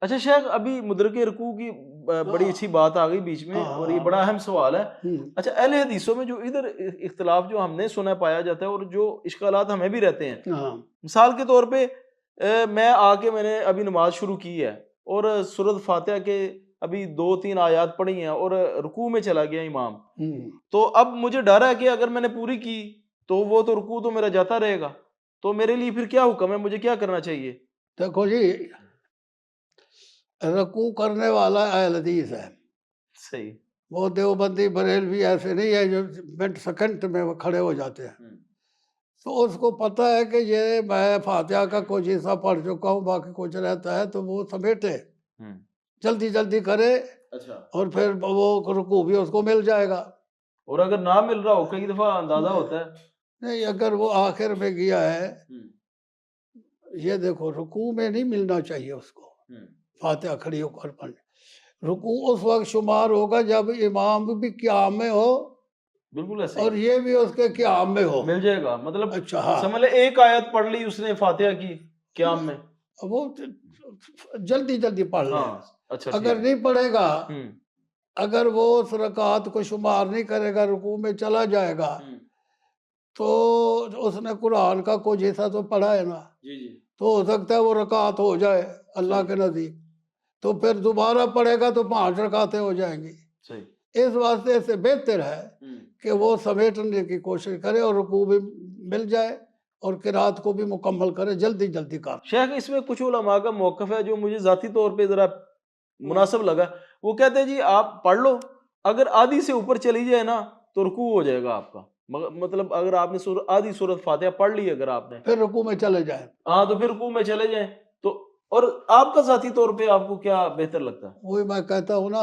اچھا شیخ، ابھی مدرک رکوع کی بڑی ہاں اچھی بات آ گئی بیچ میں، اور یہ بڑا اہم سوال ہے۔ اچھا، اہل حدیثوں میں جو ادھر اختلاف جو ہم نے سنا پایا جاتا ہے، اور جو اشکالات ہمیں بھی رہتے ہیں، ہاں مثال کے طور پہ میں آ کے میں نے ابھی نماز شروع کی ہے، اور سورۃ فاتحہ کے ابھی 2-3 آیات پڑھی ہیں، اور رکوع میں چلا گیا امام، تو اب مجھے ڈر ہے کہ اگر میں نے پوری کی تو وہ تو رکوع تو میرا جاتا رہے گا، تو میرے لیے پھر کیا حکم ہے، مجھے کیا کرنا چاہیے؟ دیکھو جی، رکوع کرنے والا اہل حدیث ہے، صحیح۔ وہ دیوبندی بریلوی ایسے نہیں ہے جو منٹ سیکنڈ میں وہ کھڑے ہو جاتے ہیں۔ تو اس کو پتہ ہے کہ یہ میں فاتحہ کا کچھ حصہ پڑھ چکا ہوں، باقی کچھ رہتا ہے تو وہ سمیٹے، جلدی جلدی کرے، اچھا، اور پھر وہ رکوع بھی اس کو مل جائے گا۔ اور اگر نہ مل رہا ہو، کئی دفعہ اندازہ ہوتا ہے۔ نہیں، اگر وہ آخر میں گیا ہے، یہ دیکھو رکوع میں نہیں ملنا چاہیے اس کو، فاتحہ کھڑی ہو کر پڑھنے۔ رکوع اس وقت شمار ہوگا جب امام بھی قیام میں ہو بالکل ایسے اور ہی یہ بھی اس کے قیام میں ہو۔ مل جائے گا، مطلب اچھا ہاں، سمجھ لے ایک آیت پڑھ لی اس نے فاتحہ کی قیام میں۔ وہ جلدی جلدی پڑھ لے۔ ہاں، اچھا اگر ٹھیک نہیں پڑھے گا، ہے۔ اگر وہ اس رکعت کو شمار نہیں کرے گا، رکوع میں چلا جائے گا، تو اس نے قرآن کا کچھ حصہ تو پڑھا ہے نا، جی جی، تو ہو سکتا ہے وہ رکعت ہو جائے اللہ کے نزدیک، تو پھر دوبارہ پڑھے گا تو 5 رکعتیں ہو جائیں گی۔ صحیح۔ اس واسطے سے بہتر ہے کہ وہ سمیٹنے کی کوشش کرے اور رکوع بھی مل جائے اور قرات کو بھی مکمل کرے، جلدی جلدی کر۔ شیخ، اس میں کچھ علماء کا موقف ہے جو مجھے ذاتی طور پہ ذرا مناسب لگا۔ وہ کہتے ہیں جی آپ پڑھ لو، اگر آدھی سے اوپر چلی جائے نا تو رکوع ہو جائے گا آپ کا، مطلب اگر آپ نے آدھی سورۃ فاتحہ پڑھ لی اگر آپ نے، پھر رکوع میں چلے جائیں۔ ہاں تو پھر رکوع میں چلے جائیں۔ تو اور آپ کا ذاتی طور پہ آپ کو کیا بہتر لگتا ہے؟ وہی میں کہتا ہوں نا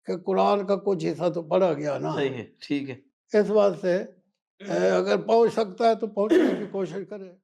کہ قرآن کا کچھ حصہ تو پڑھا گیا نا، صحیح ہے، ٹھیک ہے۔ اس واسطے اگر پہنچ سکتا ہے تو پہنچنے کی کوشش کرے۔